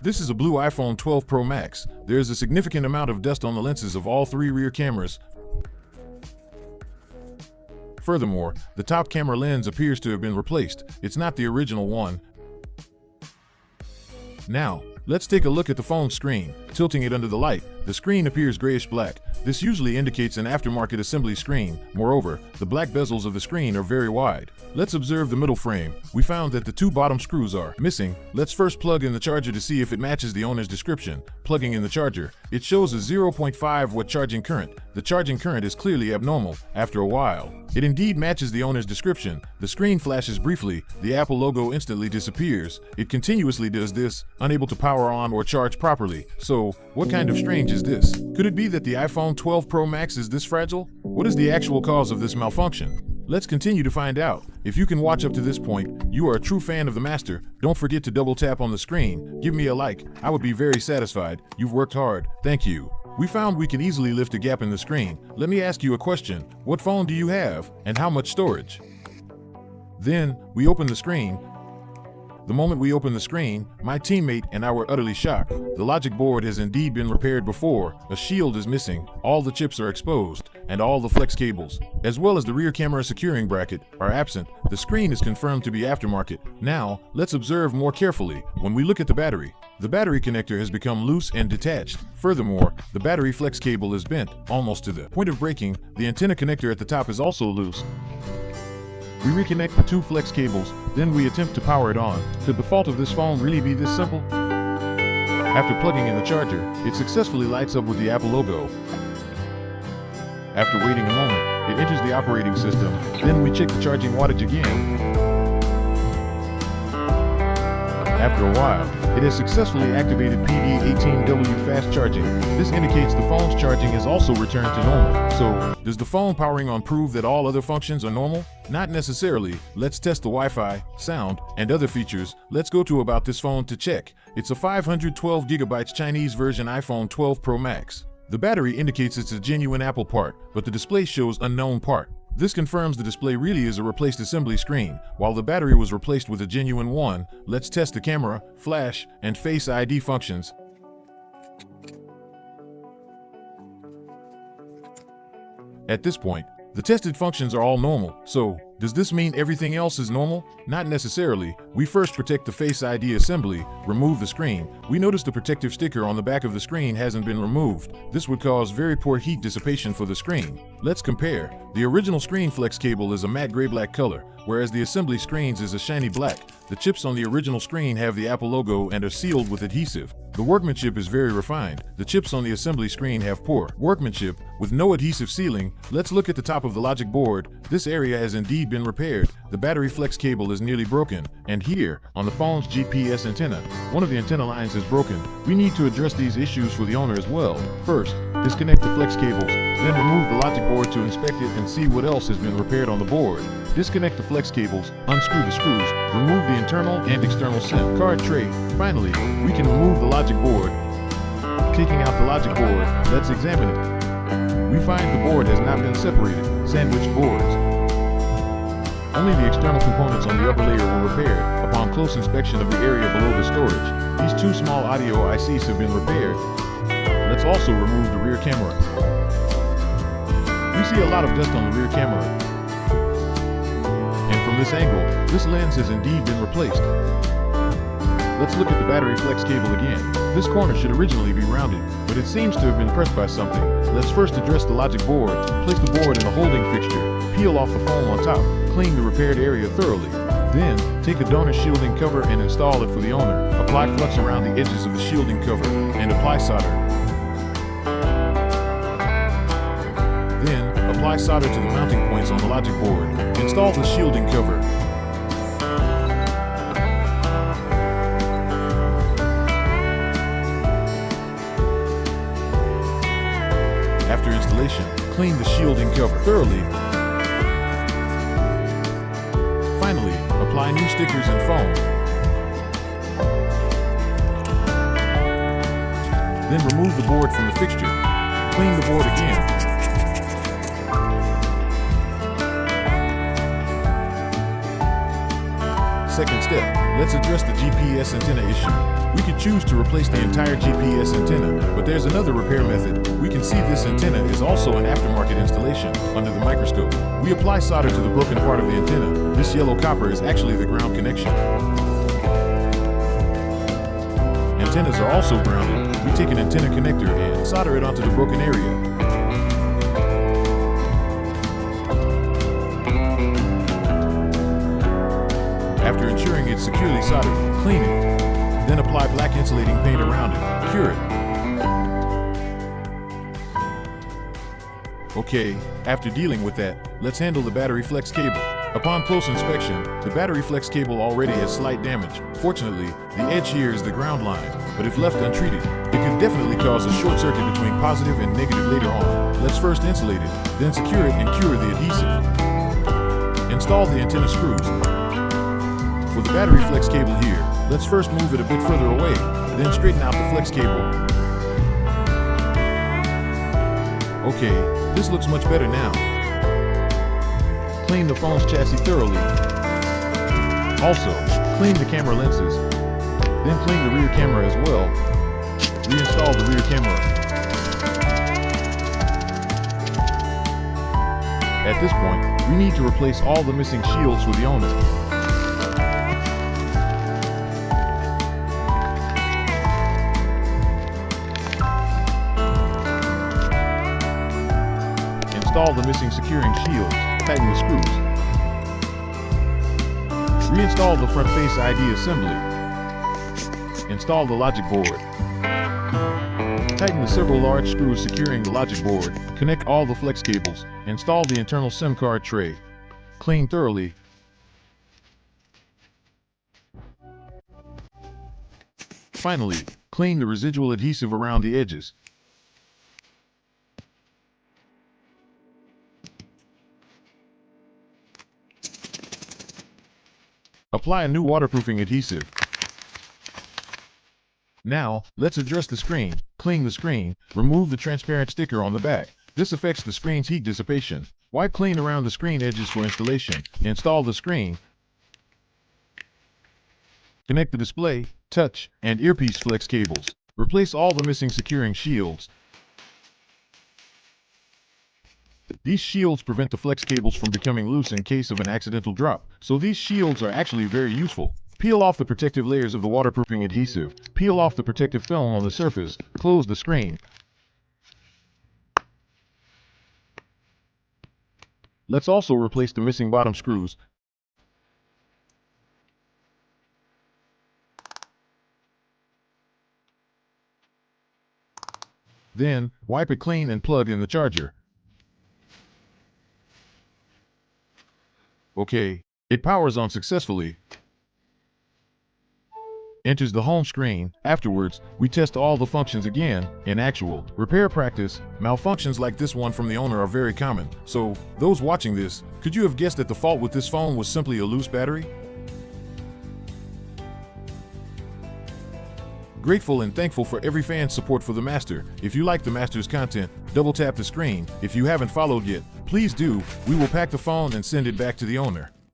This is a blue iPhone 12 Pro Max. There is a significant amount of dust on the lenses of all three rear cameras. Furthermore, the top camera lens appears to have been replaced. It's not the original one. Now, let's take a look at the phone screen. Tilting it under the light, the screen appears grayish black. This usually indicates an aftermarket assembly screen. Moreover, the black bezels of the screen are very wide. Let's observe the middle frame. We found that the two bottom screws are missing. Let's first plug in the charger to see if it matches the owner's description. Plugging in the charger, it shows a 0.5 watt charging current. The charging current is clearly abnormal. After a while, it indeed matches the owner's description. The screen flashes briefly. The Apple logo instantly disappears. It continuously does this, unable to power on or charge properly. So, what kind of strange is this? Could it be that the iPhone 12 Pro Max is this fragile? What is the actual cause of this malfunction? Let's continue to find out. If you can watch up to this point, you are a true fan of the master. Don't forget to double tap on the screen. Give me a like. I would be very satisfied. You've worked hard. Thank you. We found we can easily lift a gap in the screen. Let me ask you a question. What phone do you have, and how much storage? Then, we open the screen. The moment we open the screen, my teammate and I were utterly shocked. The logic board has indeed been repaired before. A shield is missing, all the chips are exposed, and all the flex cables, as well as the rear camera securing bracket, are absent. The screen is confirmed to be aftermarket. Now, let's observe more carefully. When we look at the battery connector has become loose and detached. Furthermore, the battery flex cable is bent, almost to the point of breaking. The antenna connector at the top is also loose. We reconnect the two flex cables, then we attempt to power it on. Could the fault of this phone really be this simple? After plugging in the charger, it successfully lights up with the Apple logo. After waiting a moment, it enters the operating system. Then we check the charging wattage again. After a while, it has successfully activated PD18W fast charging. This indicates the phone's charging has also returned to normal. So, does the phone powering on prove that all other functions are normal? Not necessarily. Let's test the Wi-Fi, sound, and other features. Let's go to About This Phone to check. It's a 512GB Chinese version iPhone 12 Pro Max. The battery indicates it's a genuine Apple part, but the display shows unknown part. This confirms the display really is a replaced assembly screen. While the battery was replaced with a genuine one, let's test the camera, flash, and Face ID functions. At this point, the tested functions are all normal. So, does this mean everything else is normal? Not necessarily. We first protect the Face ID assembly, remove the screen. We notice the protective sticker on the back of the screen hasn't been removed. This would cause very poor heat dissipation for the screen. Let's compare. The original screen flex cable is a matte gray-black color, whereas the assembly screens is a shiny black. The chips on the original screen have the Apple logo and are sealed with adhesive. The workmanship is very refined. The chips on the assembly screen have poor workmanship with no adhesive sealing. Let's look at the top of the logic board. This area has indeed been repaired. The battery flex cable is nearly broken. And here, on the phone's GPS antenna, one of the antenna lines is broken. We need to address these issues for the owner as well. First, disconnect the flex cables, then remove the logic board to inspect it and see what else has been repaired on the board. Disconnect the flex cables, unscrew the screws, remove the internal and external SIM card tray. Finally, we can remove the logic board. Taking out the logic board, let's examine it. We find the board has not been separated, sandwiched boards. Only the external components on the upper layer were repaired. Upon close inspection of the area below the storage, these two small audio ICs have been repaired. Let's also remove the rear camera. We see a lot of dust on the rear camera. And from this angle, this lens has indeed been replaced. Let's look at the battery flex cable again. This corner should originally be rounded, but it seems to have been pressed by something. Let's first address the logic board. Place the board in the holding fixture. Peel off the foam on top. Clean the repaired area thoroughly. Then, take a donor shielding cover and install it for the owner. Apply flux around the edges of the shielding cover and apply solder. Then, apply solder to the mounting points on the logic board. Install the shielding cover. After installation, clean the shielding cover thoroughly. Finally, apply new stickers and foam. Then remove the board from the fixture. Clean the board again. Second step, let's address the GPS antenna issue. We could choose to replace the entire GPS antenna, but there's another repair method. We can see this antenna is also an aftermarket installation under the microscope. We apply solder to the broken part of the antenna. This yellow copper is actually the ground connection. Antennas are also grounded. We take an antenna connector and solder it onto the broken area. After ensuring it's securely soldered, clean it. Then apply black insulating paint around it. Cure it. Okay, after dealing with that, let's handle the battery flex cable. Upon close inspection, the battery flex cable already has slight damage. Fortunately, the edge here is the ground line, but if left untreated, it could definitely cause a short circuit between positive and negative later on. Let's first insulate it, then secure it and cure the adhesive. Install the antenna screws. For the battery flex cable here, let's first move it a bit further away, then straighten out the flex cable. Okay, this looks much better now. Clean the phone's chassis thoroughly. Also, clean the camera lenses. Then clean the rear camera as well. Reinstall the rear camera. At this point, we need to replace all the missing shields for the owner. Install the missing securing shields. Tighten the screws. Reinstall the front face ID assembly. Install the logic board. Tighten the several large screws securing the logic board. Connect all the flex cables. Install the internal SIM card tray. Clean thoroughly. Finally, clean the residual adhesive around the edges. Apply a new waterproofing adhesive. Now, let's address the screen. Clean the screen. Remove the transparent sticker on the back. This affects the screen's heat dissipation. Wipe clean around the screen edges for installation. Install the screen. Connect the display, touch, and earpiece flex cables. Replace all the missing securing shields. These shields prevent the flex cables from becoming loose in case of an accidental drop, so these shields are actually very useful. Peel off the protective layers of the waterproofing adhesive. Peel off the protective film on the surface. Close the screen. Let's also replace the missing bottom screws. Then, wipe it clean and plug in the charger. Okay, it powers on successfully. Enters the home screen. Afterwards, we test all the functions again in actual repair practice. Malfunctions like this one from the owner are very common. So, those watching this, could you have guessed that the fault with this phone was simply a loose battery? Grateful and thankful for every fan's support for the Master. If you like the Master's content, double tap the screen. If you haven't followed yet, please do. We will pack the phone and send it back to the owner.